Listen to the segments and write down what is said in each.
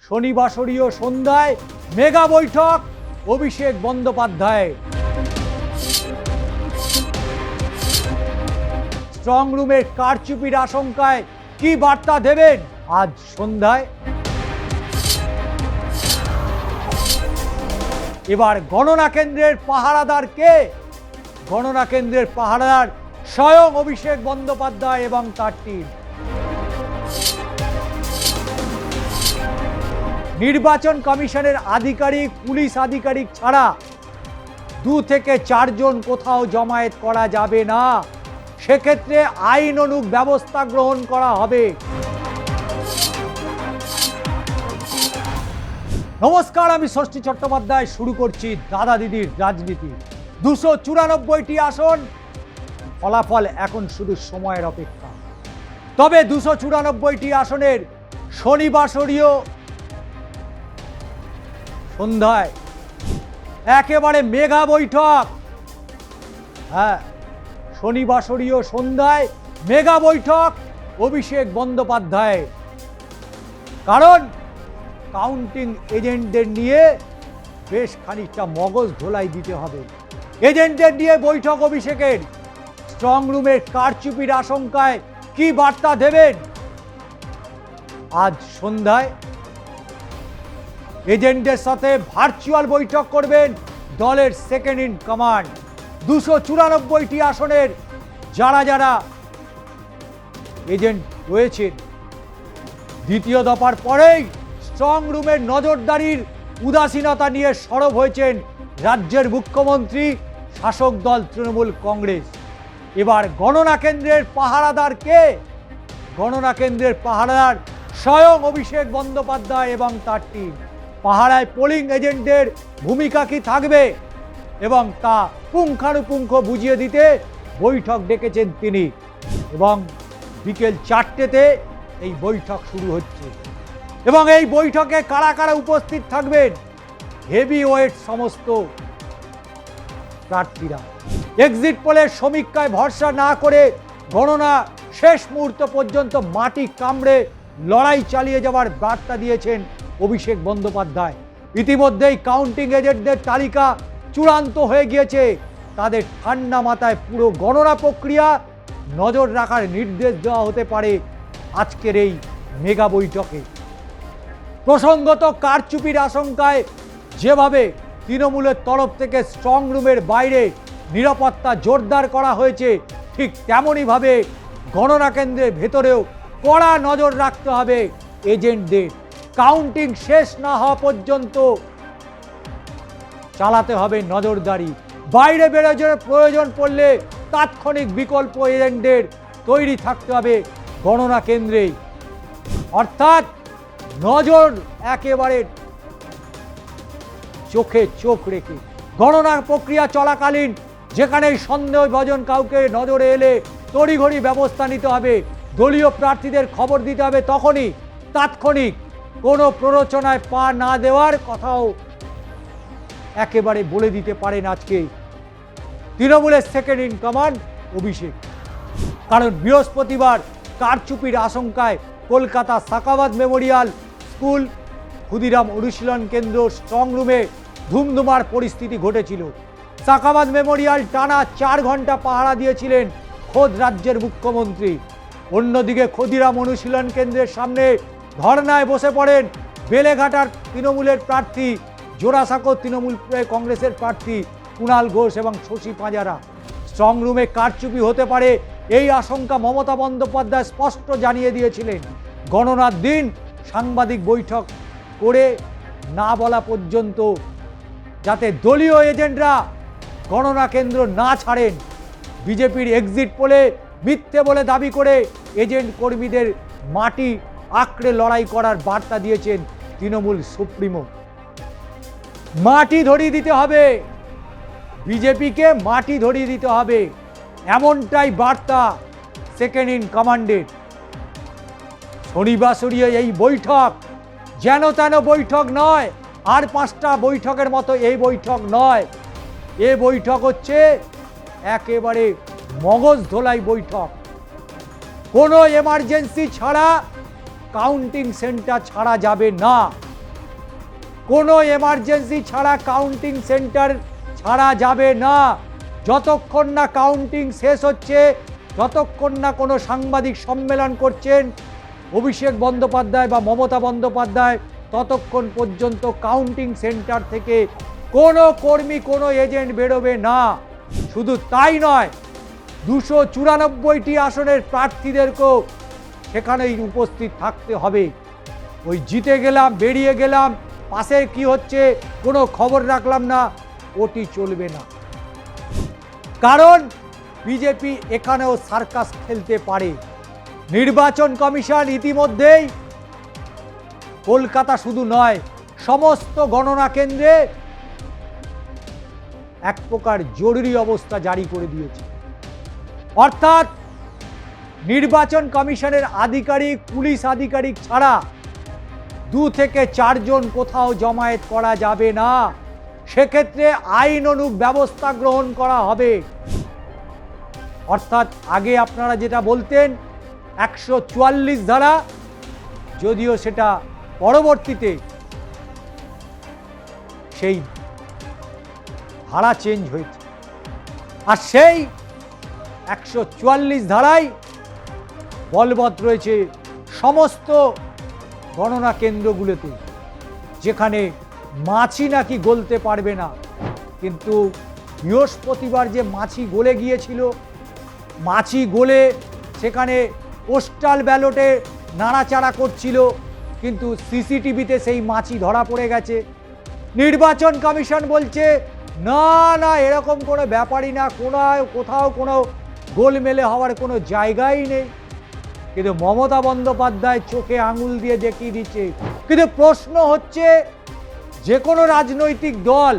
শনিবাসরীয় সন্ধ্যায় মেগা বৈঠক অভিষেক বন্দ্যোপাধ্যায়। স্ট্রং রুমের কারচুপির আশঙ্কায় কি বার্তা দেবেন আজ সন্ধ্যায়? এবার গণনা কেন্দ্রের পাহারাদার কে? গণনা কেন্দ্রের পাহারাদার স্বয়ং অভিষেক বন্দ্যোপাধ্যায় এবং তার টিম। নির্বাচন কমিশনের আধিকারিক, পুলিশ আধিকারিক ছাড়া 2 থেকে 4 জন কোথাও জমায়েত করা যাবে না। সেক্ষেত্রে আইন অনুগ ব্যবস্থা গ্রহণ করা হবে। নমস্কার, আমি ষষ্ঠী চট্টোপাধ্যায়। শুরু করছি দাদা দিদির রাজনীতি। 294টি আসন, ফলাফল এখন শুধু সময়ের অপেক্ষা। তবে 294টি আসনের শনিবাসরীয় সন্ধ্যায় একেবারে মেগা বৈঠক। হ্যাঁ, শনিবাসরীয় সন্ধ্যায় মেগা বৈঠক অভিষেক বন্দ্যোপাধ্যায়। কারণ কাউন্টিং এজেন্টদের নিয়ে বেশ খানিকটা মগজ ধোলাই দিতে হবে। এজেন্টদের নিয়ে বৈঠক অভিষেকের। স্ট্রং রুমের কারচুপির আশঙ্কায় কি বার্তা দেবেন আজ সন্ধ্যায়? এজেন্টদের সাথে ভার্চুয়াল বৈঠক করবেন দলের সেকেন্ড ইন কমান্ড। 294টি আসনের যারা যারা এজেন্ট রয়েছেন, দ্বিতীয় দফার পরেই স্ট্রং রুমের নজরদারির উদাসীনতা নিয়ে সরব হয়েছেন রাজ্যের মুখ্যমন্ত্রী, শাসক দল তৃণমূল কংগ্রেস। এবার গণনা কেন্দ্রের পাহারাদার কে? গণনা কেন্দ্রের পাহারাদার স্বয়ং অভিষেক বন্দ্যোপাধ্যায় এবং তার টিম। পাহারায় পোলিং এজেন্টদের ভূমিকা কি থাকবে এবং তা পুঙ্খানুপুঙ্খ বুঝিয়ে দিতে বৈঠক ডেকেছেন তিনি। এবং বিকেল 4টেতে এই বৈঠক শুরু হচ্ছে এবং এই বৈঠকে কারা কারা উপস্থিত থাকবেন? হেভি ওয়েট সমস্ত প্রার্থীরা। এক্সিট পোলের সমীক্ষায় ভরসা না করে গণনা শেষ মুহূর্ত পর্যন্ত মাটি কামড়ে লড়াই চালিয়ে যাওয়ার বার্তা দিয়েছেন অভিষেক বন্দ্যোপাধ্যায়। ইতিমধ্যেই কাউন্টিং এজেন্টদের তালিকা চূড়ান্ত হয়ে গিয়েছে। তাদের ঠান্ডা মাথায় পুরো গণনা প্রক্রিয়া নজর রাখার নির্দেশ দেওয়া হতে পারে আজকের এই মেগা বৈঠকে। প্রসঙ্গত, কারচুপির আশঙ্কায় যেভাবে তৃণমূলের তরফ থেকে স্ট্রং রুমের বাইরে নিরাপত্তা জোরদার করা হয়েছে, ঠিক তেমনইভাবে গণনা কেন্দ্রের ভেতরেও কড়া নজর রাখতে হবে এজেন্টদের। কাউন্টিং শেষ না হওয়া পর্যন্ত চালাতে হবে নজরদারি। বাইরে বেরোনোর প্রয়োজন পড়লে তাৎক্ষণিক বিকল্প এজেন্টদের তৈরি থাকতে হবে গণনা কেন্দ্রে। অর্থাৎ নজর একেবারে চোখে চোখ রেখে গণনা প্রক্রিয়া চলাকালীন যেখানেই সন্দেহভাজন কাউকে নজরে এলে তড়িঘড়ি ব্যবস্থা নিতে হবে। দলীয় প্রার্থীদের খবর দিতে হবে তখনই, তাৎক্ষণিক। কোনো প্ররোচনায় পা না দেওয়ার কথাও একেবারে বলে দিতে পারেন আজকে তৃণমূলের সেকেন্ড ইন কমান্ড অভিষেক। কারণ বৃহস্পতিবার কারচুপির আশঙ্কায় কলকাতা সাকাওয়াত মেমোরিয়াল স্কুল, ক্ষুদিরাম অনুশীলন কেন্দ্র, স্ট্রং রুমে ধুমধুমার পরিস্থিতি ঘটেছিল। সাকাওয়াত মেমোরিয়াল টানা 4 ঘন্টা পাহারা দিয়েছিলেন খোদ রাজ্যের মুখ্যমন্ত্রী। অন্যদিকে ক্ষুদিরাম অনুশীলন কেন্দ্রের সামনে ধর্নায় বসে পড়েন বেলেঘাটার তৃণমূলের প্রার্থী, জোড়াসাঁকো তৃণমূল কংগ্রেসের প্রার্থী কুণাল ঘোষ এবং শশী পাঁজারা। স্ট্রং রুমে কারচুপি হতে পারে এই আশঙ্কা মমতা বন্দ্যোপাধ্যায় স্পষ্ট জানিয়ে দিয়েছিলেন। গণনার দিন সাংবাদিক বৈঠক করে না বলা পর্যন্ত যাতে দলীয় এজেন্টরা গণনা কেন্দ্র না ছাড়েন। বিজেপির এক্সিট পোলে মিথ্যে বলে দাবি করে এজেন্ট কর্মীদের মাটি আঁকড়ে লড়াই করার বার্তা দিয়েছেন তৃণমূল সুপ্রিমো। মাটি ধরিয়ে দিতে হবে, বিজেপিকে মাটি ধরিয়ে দিতে হবে, এমনটাই বার্তা সেকেন্ড ইন কমান্ডের। শনিবাসরীয় এই বৈঠক যেন তেন বৈঠক নয়, আর 5টা বৈঠকের মতো এই বৈঠক নয়। এ বৈঠক হচ্ছে একেবারে মগজ ধোলাই বৈঠক। কোনো এমার্জেন্সি ছাড়া কাউন্টিং সেন্টার ছাড়া যাবে না। কোনো এমার্জেন্সি ছাড়া কাউন্টিং সেন্টার ছাড়া যাবে না। যতক্ষণ না কাউন্টিং শেষ হচ্ছে, যতক্ষণ না কোনো সাংবাদিক সম্মেলন করছেন অভিষেক বন্দ্যোপাধ্যায় বা মমতা বন্দ্যোপাধ্যায়, ততক্ষণ পর্যন্ত কাউন্টিং সেন্টার থেকে কোনো কর্মী, কোনো এজেন্ট বেরোবে না। শুধু তাই নয়, 294টি আসনের প্রার্থীদেরকেও সেখানেই উপস্থিত থাকতে হবে। ওই জিতে গেলাম, বেরিয়ে গেলাম, পাশে কি হচ্ছে কোনো খবর রাখলাম না, ওটি চলবে না। কারণ বিজেপি এখানেও সার্কাস খেলতে পারে। নির্বাচন কমিশন ইতিমধ্যেই কলকাতা শুধু নয়, সমস্ত গণনা কেন্দ্রে এক প্রকার জরুরি অবস্থা জারি করে দিয়েছে। অর্থাৎ নির্বাচন কমিশনের আধিকারিক, পুলিশ আধিকারিক ছাড়া 2 থেকে 4 জন কোথাও জমায়েত করা যাবে না। সেক্ষেত্রে আইন অনুগ ব্যবস্থা গ্রহণ করা হবে। অর্থাৎ আগে আপনারা যেটা বলতেন 144 ধারা, যদিও সেটা পরবর্তীতে সেই ধারা চেঞ্জ হয়েছে, আর সেই 144 ধারায় বলবৎ রয়েছে সমস্ত গণনা কেন্দ্রগুলোতে, যেখানে মাছি নাকি গলতে পারবে না। কিন্তু বৃহস্পতিবার যে মাছি গলে গিয়েছিল, মাছি গলে সেখানে পোস্টাল ব্যালটে নাড়াচাড়া করছিল, কিন্তু সিসিটিভিতে সেই মাছি ধরা পড়ে গেছে। নির্বাচন কমিশন বলছে না না, এরকম কোনো ব্যাপারই না, কোথাও কোনো গোলমেলে হওয়ার কোনো জায়গাই নেই। কিন্তু মমতা বন্দ্যোপাধ্যায় চোখে আঙুল দিয়ে দেখিয়ে দিচ্ছে। কিন্তু প্রশ্ন হচ্ছে, যে কোনো রাজনৈতিক দল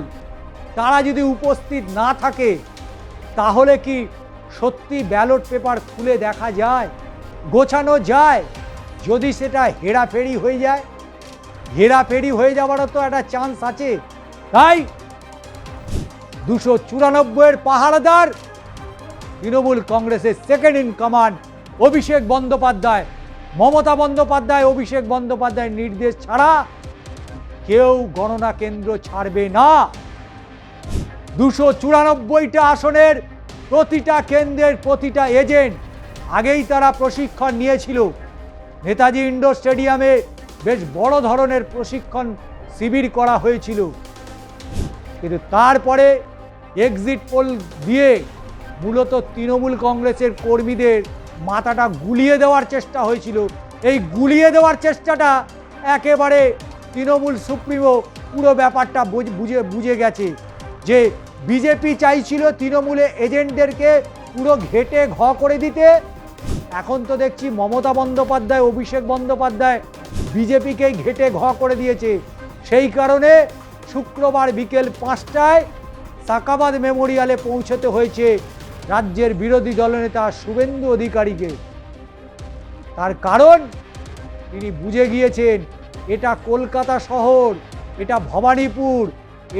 তারা যদি উপস্থিত না থাকে, তাহলে কি সত্যি ব্যালট পেপার খুলে দেখা যায়, গোছানো যায়? যদি সেটা হেরাফেরি হয়ে যায়, হেরাফেরি হয়ে যাওয়ারও তো একটা চান্স আছে। তাই 294-এর পাহারাদার তৃণমূল কংগ্রেসের second in command Abhishek Bandyopadhyay. Mamata Bandyopadhyay, অভিষেক বন্দ্যোপাধ্যায়ের নির্দেশ ছাড়া কেউ গণনা কেন্দ্র ছাড়বে না। 294টা আসনের প্রতিটা কেন্দ্রের প্রতিটা এজেন্ট আগেই তারা প্রশিক্ষণ নিয়েছিল। নেতাজি ইন্ডোর স্টেডিয়ামে বেশ বড় ধরনের প্রশিক্ষণ শিবির করা হয়েছিল। কিন্তু তারপরে এক্সিট পোল দিয়ে মূলত তৃণমূল কংগ্রেসের কর্মীদের মাথাটা গুলিয়ে দেওয়ার চেষ্টা হয়েছিল। এই গুলিয়ে দেওয়ার চেষ্টাটা একেবারে তৃণমূল সুপ্রিমো পুরো ব্যাপারটা বুঝে গেছে, যে বিজেপি চাইছিল তৃণমূলে এজেন্টদেরকে পুরো ঘেটে ঘ করে দিতে। এখন তো দেখছি মমতা বন্দ্যোপাধ্যায়, অভিষেক বন্দ্যোপাধ্যায় বিজেপিকেই ঘেটে ঘ করে দিয়েছে। সেই কারণে শুক্রবার বিকেল 5টায় সাকাবাদ মেমোরিয়ালে পৌঁছতে হয়েছে রাজ্যের বিরোধী দলনেতা শুভেন্দু অধিকারীকে। তার কারণ তিনি বুঝে গিয়েছেন এটা কলকাতা শহর, এটা ভবানীপুর,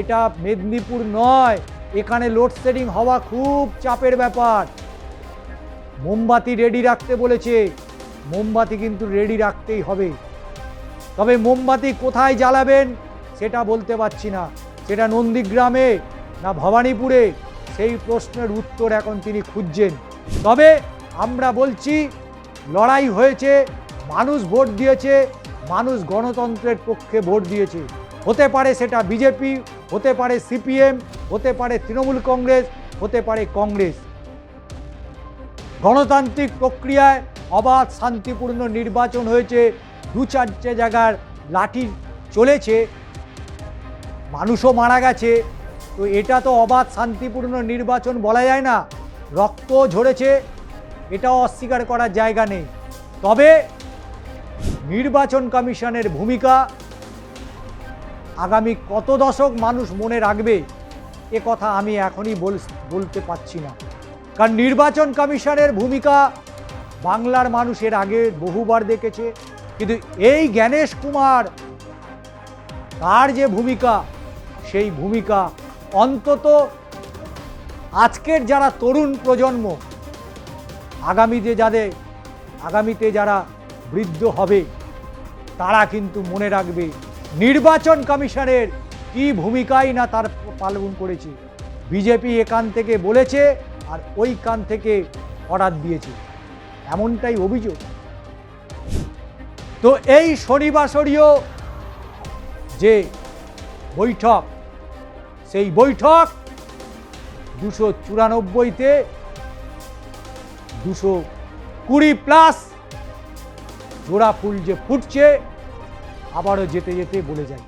এটা মেদিনীপুর নয়, এখানে লোডশেডিং হওয়া খুব চাপের ব্যাপার। মোমবাতি রেডি রাখতে বলেছে, মোমবাতি কিন্তু রেডি রাখতেই হবে। তবে মোমবাতি কোথায় জ্বালাবেন সেটা বলতে পারছি না, সেটা নন্দীগ্রামে না ভবানীপুরে, সেই প্রশ্নের উত্তর এখন তিনি খুঁজছেন। তবে আমরা বলছি লড়াই হয়েছে, মানুষ ভোট দিয়েছে, মানুষ গণতন্ত্রের পক্ষে ভোট দিয়েছে। হতে পারে সেটা বিজেপি, হতে পারে সিপিএম, হতে পারে তৃণমূল কংগ্রেস, হতে পারে কংগ্রেস। গণতান্ত্রিক প্রক্রিয়ায় অবাধ শান্তিপূর্ণ নির্বাচন হয়েছে। 2-4টে জায়গার লাঠি চলেছে, মানুষও মারা গেছে। তো এটা তো অবাধ শান্তিপূর্ণ নির্বাচন বলা যায় না। রক্ত ঝরেছে, এটাও অস্বীকার করার জায়গা নেই। তবে নির্বাচন কমিশনের ভূমিকা আগামী কত দশক মানুষ মনে রাখবে এ কথা আমি এখনই বলতে পারছি না। কারণ নির্বাচন কমিশনের ভূমিকা বাংলার মানুষের আগে বহুবার দেখেছে, কিন্তু এই জ্ঞানেশ কুমার তার যে ভূমিকা, সেই ভূমিকা অন্তত আজকের যারা তরুণ প্রজন্ম, আগামীতে যারা বৃদ্ধ হবে, তারা কিন্তু মনে রাখবে নির্বাচন কমিশনের কি ভূমিকাই না তার পালন করেছে। বিজেপি এখান থেকে বলেছে আর ওই কান থেকে অর্ডার দিয়েছে, এমনটাই অভিযোগ। তো এই শনিবাসরীয় যে বৈঠক, সেই বৈঠক 294-তে 220+ জোড়া ফুল যে ফুটছে, আবারও যেতে যেতে বলে যায়।